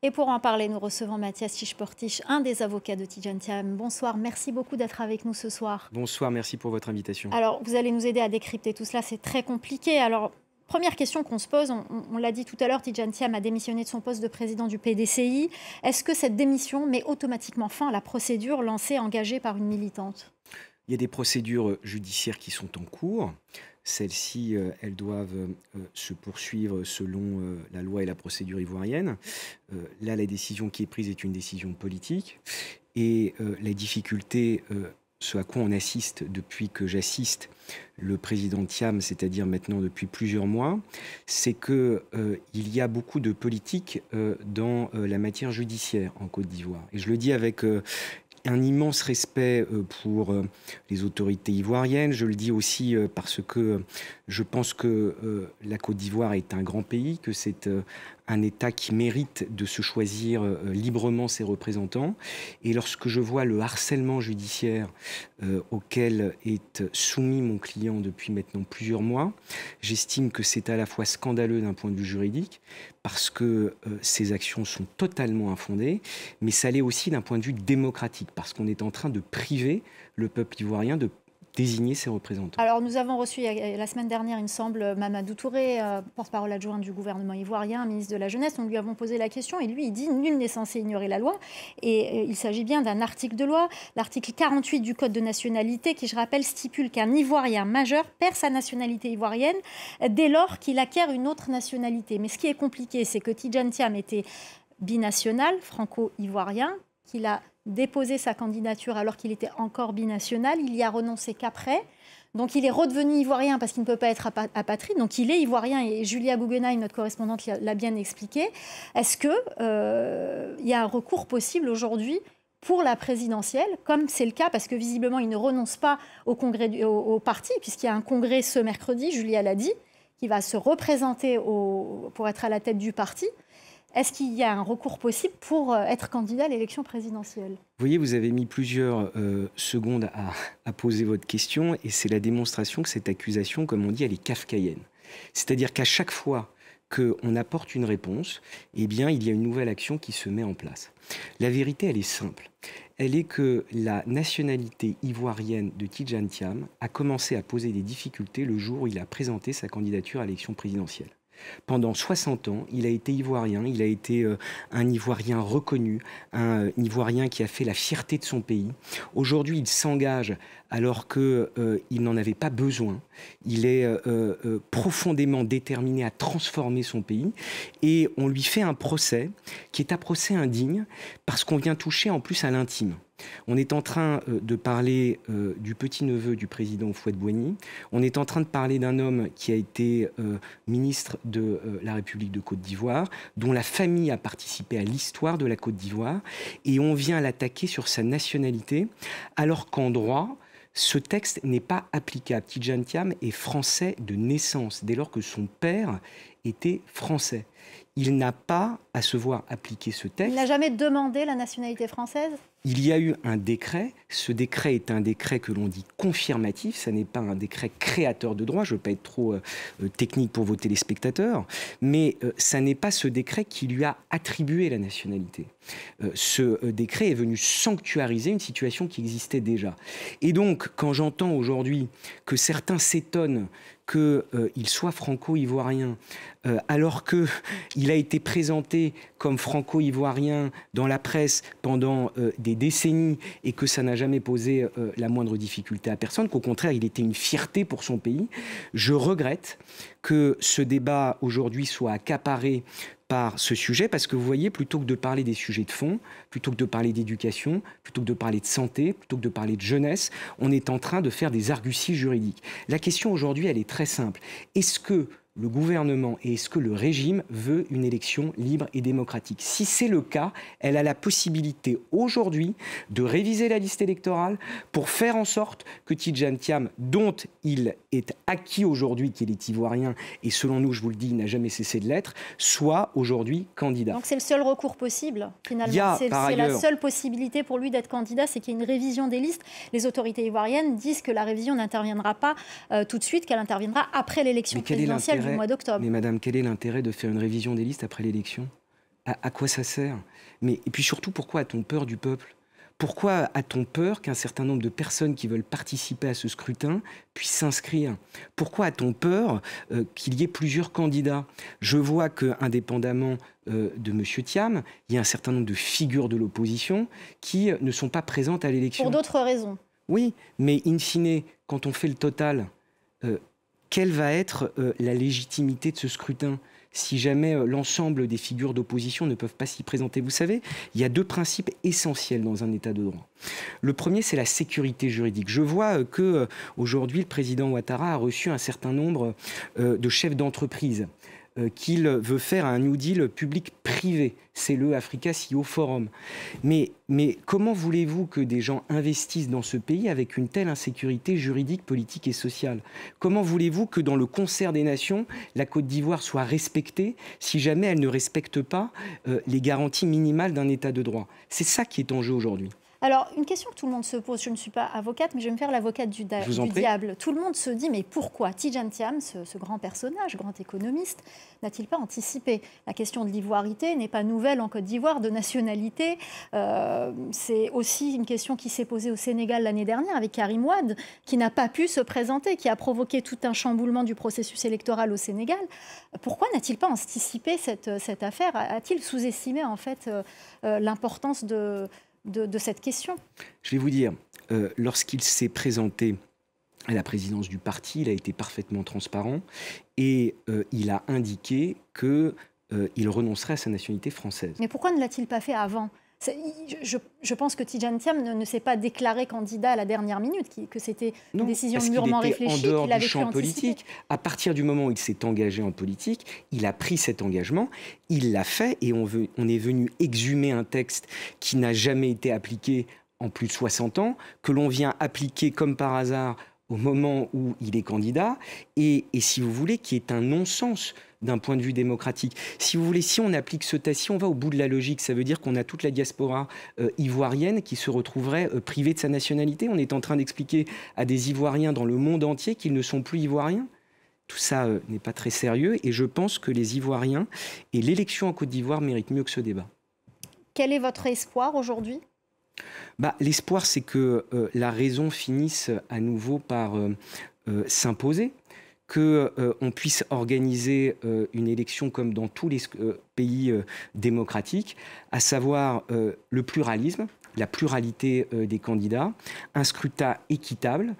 Et pour en parler, nous recevons Mathias Chichportich, un des avocats de Tidjane Thiam. Bonsoir, merci beaucoup d'être avec nous ce soir. Bonsoir, merci pour votre invitation. Alors, vous allez nous aider à décrypter tout cela, c'est très compliqué. Alors, première question qu'on se pose, on l'a dit tout à l'heure, Tidjane Thiam a démissionné de son poste de président du PDCI. Est-ce que cette démission met automatiquement fin à la procédure lancée, engagée par une militante? Il y a des procédures judiciaires qui sont en cours. Celles-ci, elles doivent se poursuivre selon la loi et la procédure ivoirienne. Là, la décision qui est prise est une décision politique. Et la difficulté, ce à quoi on assiste depuis que j'assiste le président Thiam, c'est-à-dire maintenant depuis plusieurs mois, c'est qu'il y a beaucoup de politique dans la matière judiciaire en Côte d'Ivoire. Et je le dis avec un immense respect pour les autorités ivoiriennes. Je le dis aussi parce que je pense que la Côte d'Ivoire est un grand pays, que c'est un État qui mérite de se choisir librement ses représentants. Et lorsque je vois le harcèlement judiciaire auquel est soumis mon client depuis maintenant plusieurs mois, j'estime que c'est à la fois scandaleux d'un point de vue juridique, parce que ces actions sont totalement infondées, mais ça l'est aussi d'un point de vue démocratique, parce qu'on est en train de priver le peuple ivoirien de désigner ses représentants. Alors, nous avons reçu la semaine dernière, il me semble, Mamadou Touré, porte-parole adjoint du gouvernement ivoirien, ministre de la Jeunesse. Nous lui avons posé la question et lui, il dit « Nul n'est censé ignorer la loi ». Et il s'agit bien d'un article de loi, l'article 48 du Code de nationalité, qui, je rappelle, stipule qu'un Ivoirien majeur perd sa nationalité ivoirienne dès lors qu'il acquiert une autre nationalité. Mais ce qui est compliqué, c'est que Tidjane Thiam était binational, franco-ivoirien, qu'il a déposé sa candidature alors qu'il était encore binational. Il y a renoncé qu'après. Donc il est redevenu ivoirien parce qu'il ne peut pas être apatride. Donc il est ivoirien et Julia Guggenheim, notre correspondante, l'a bien expliqué. Est-ce qu'il y a un recours possible aujourd'hui pour la présidentielle, comme c'est le cas, parce que visiblement il ne renonce pas au parti, puisqu'il y a un congrès ce mercredi, Julia l'a dit, qui va se représenter pour être à la tête du parti. Est-ce qu'il y a un recours possible pour être candidat à l'élection présidentielle? Vous voyez, vous avez mis plusieurs secondes à poser votre question, et c'est la démonstration que cette accusation, comme on dit, elle est kafkaïenne. C'est-à-dire qu'à chaque fois qu'on apporte une réponse, eh bien, il y a une nouvelle action qui se met en place. La vérité, elle est simple. Elle est que la nationalité ivoirienne de Tidjane Thiam a commencé à poser des difficultés le jour où il a présenté sa candidature à l'élection présidentielle. Pendant 60 ans, il a été ivoirien, il a été un Ivoirien reconnu, un Ivoirien qui a fait la fierté de son pays. Aujourd'hui, il s'engage alors qu'il n'en avait pas besoin. Il est profondément déterminé à transformer son pays et on lui fait un procès qui est un procès indigne parce qu'on vient toucher en plus à l'intime. On est en train de parler du petit-neveu du président Houphouët-Boigny. On est en train de parler d'un homme qui a été ministre de la République de Côte d'Ivoire, dont la famille a participé à l'histoire de la Côte d'Ivoire. Et on vient l'attaquer sur sa nationalité, alors qu'en droit, ce texte n'est pas applicable. Tidjane Thiam est français de naissance, dès lors que son père était français. Il n'a pas à se voir appliquer ce texte. Il n'a jamais demandé la nationalité française? Il y a eu un décret. Ce décret est un décret que l'on dit confirmatif. Ça n'est pas un décret créateur de droit. Je ne veux pas être trop technique pour vos téléspectateurs. Mais ça n'est pas ce décret qui lui a attribué la nationalité. Ce décret est venu sanctuariser une situation qui existait déjà. Et donc, quand j'entends aujourd'hui que certains s'étonnent qu'il soit franco-ivoirien, alors qu'il a été présenté comme franco-ivoirien dans la presse pendant des décennies et que ça n'a jamais posé la moindre difficulté à personne, qu'au contraire, il était une fierté pour son pays. Je regrette que ce débat aujourd'hui soit accaparé par ce sujet, parce que vous voyez, plutôt que de parler des sujets de fond, plutôt que de parler d'éducation, plutôt que de parler de santé, plutôt que de parler de jeunesse, on est en train de faire des arguties juridiques. La question aujourd'hui, elle est très simple. Est-ce que le gouvernement et est-ce que le régime veut une élection libre et démocratique? Si c'est le cas, elle a la possibilité aujourd'hui de réviser la liste électorale pour faire en sorte que Tidjane Thiam, dont il est acquis aujourd'hui qu'il est ivoirien, et selon nous, je vous le dis, il n'a jamais cessé de l'être, soit aujourd'hui candidat. Donc c'est le seul recours possible, finalement. C'est la seule possibilité pour lui d'être candidat, c'est qu'il y ait une révision des listes. Les autorités ivoiriennes disent que la révision n'interviendra pas tout de suite, qu'elle interviendra après l'élection présidentielle du mois d'octobre. Mais madame, quel est l'intérêt de faire une révision des listes après l'élection? À quoi ça sert? Mais, et puis surtout, pourquoi a-t-on peur du peuple? Pourquoi a-t-on peur qu'un certain nombre de personnes qui veulent participer à ce scrutin puissent s'inscrire? Pourquoi a-t-on peur qu'il y ait plusieurs candidats? Je vois qu'indépendamment de M. Thiam, il y a un certain nombre de figures de l'opposition qui ne sont pas présentes à l'élection. Pour d'autres raisons. Oui, mais in fine, quand on fait le total, quelle va être la légitimité de ce scrutin si jamais l'ensemble des figures d'opposition ne peuvent pas s'y présenter? Vous savez, il y a deux principes essentiels dans un État de droit. Le premier, c'est la sécurité juridique. Je vois qu'aujourd'hui, le président Ouattara a reçu un certain nombre de chefs d'entreprise qu'il veut faire un New Deal public-privé. C'est le Africa CEO Forum. Mais comment voulez-vous que des gens investissent dans ce pays avec une telle insécurité juridique, politique et sociale? Comment voulez-vous que dans le concert des nations, la Côte d'Ivoire soit respectée si jamais elle ne respecte pas les garanties minimales d'un État de droit? C'est ça qui est en jeu aujourd'hui. Alors, une question que tout le monde se pose, je ne suis pas avocate, mais je vais me faire l'avocate du diable. Tout le monde se dit, mais pourquoi Tidjane Thiam, ce grand personnage, grand économiste, n'a-t-il pas anticipé? La question de l'ivoirité n'est pas nouvelle en Côte d'Ivoire, de nationalité. C'est aussi une question qui s'est posée au Sénégal l'année dernière avec Karim Wade, qui n'a pas pu se présenter, qui a provoqué tout un chamboulement du processus électoral au Sénégal. Pourquoi n'a-t-il pas anticipé cette affaire? A-t-il sous-estimé en fait l'importance de cette question? Je vais vous dire, lorsqu'il s'est présenté à la présidence du parti, il a été parfaitement transparent et il a indiqué qu'il renoncerait à sa nationalité française. Mais pourquoi ne l'a-t-il pas fait avant? Je pense que Tidjane Thiam ne s'est pas déclaré candidat à la dernière minute, que c'était une décision mûrement réfléchie, qu'il avait pu anticiper. À partir du moment où il s'est engagé en politique, il a pris cet engagement, il l'a fait et on est venu exhumer un texte qui n'a jamais été appliqué en plus de 60 ans, que l'on vient appliquer comme par hasard au moment où il est candidat, et si vous voulez, qui est un non-sens d'un point de vue démocratique. Si vous voulez, si on applique ce test, si on va au bout de la logique, ça veut dire qu'on a toute la diaspora ivoirienne qui se retrouverait privée de sa nationalité. On est en train d'expliquer à des Ivoiriens dans le monde entier qu'ils ne sont plus Ivoiriens. Tout ça n'est pas très sérieux, et je pense que les Ivoiriens et l'élection en Côte d'Ivoire méritent mieux que ce débat. Quel est votre espoir aujourd'hui ? L'espoir, c'est que la raison finisse à nouveau par s'imposer, qu'on puisse organiser une élection comme dans tous les pays démocratiques, à savoir le pluralisme, la pluralité des candidats, un scrutin équitable,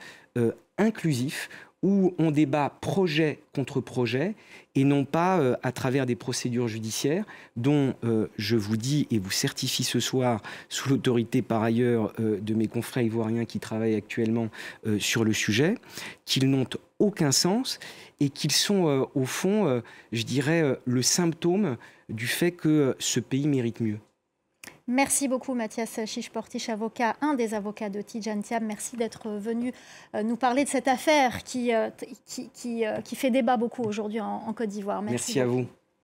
inclusif, où on débat projet contre projet et non pas à travers des procédures judiciaires dont je vous dis et vous certifie ce soir, sous l'autorité par ailleurs de mes confrères ivoiriens qui travaillent actuellement sur le sujet, qu'ils n'ont aucun sens et qu'ils sont au fond, je dirais, le symptôme du fait que ce pays mérite mieux. Merci beaucoup Mathias Chiche-Portiche, avocat, un des avocats de Tidjane Thiam. Merci d'être venu nous parler de cette affaire qui fait débat beaucoup aujourd'hui en Côte d'Ivoire. Merci à vous.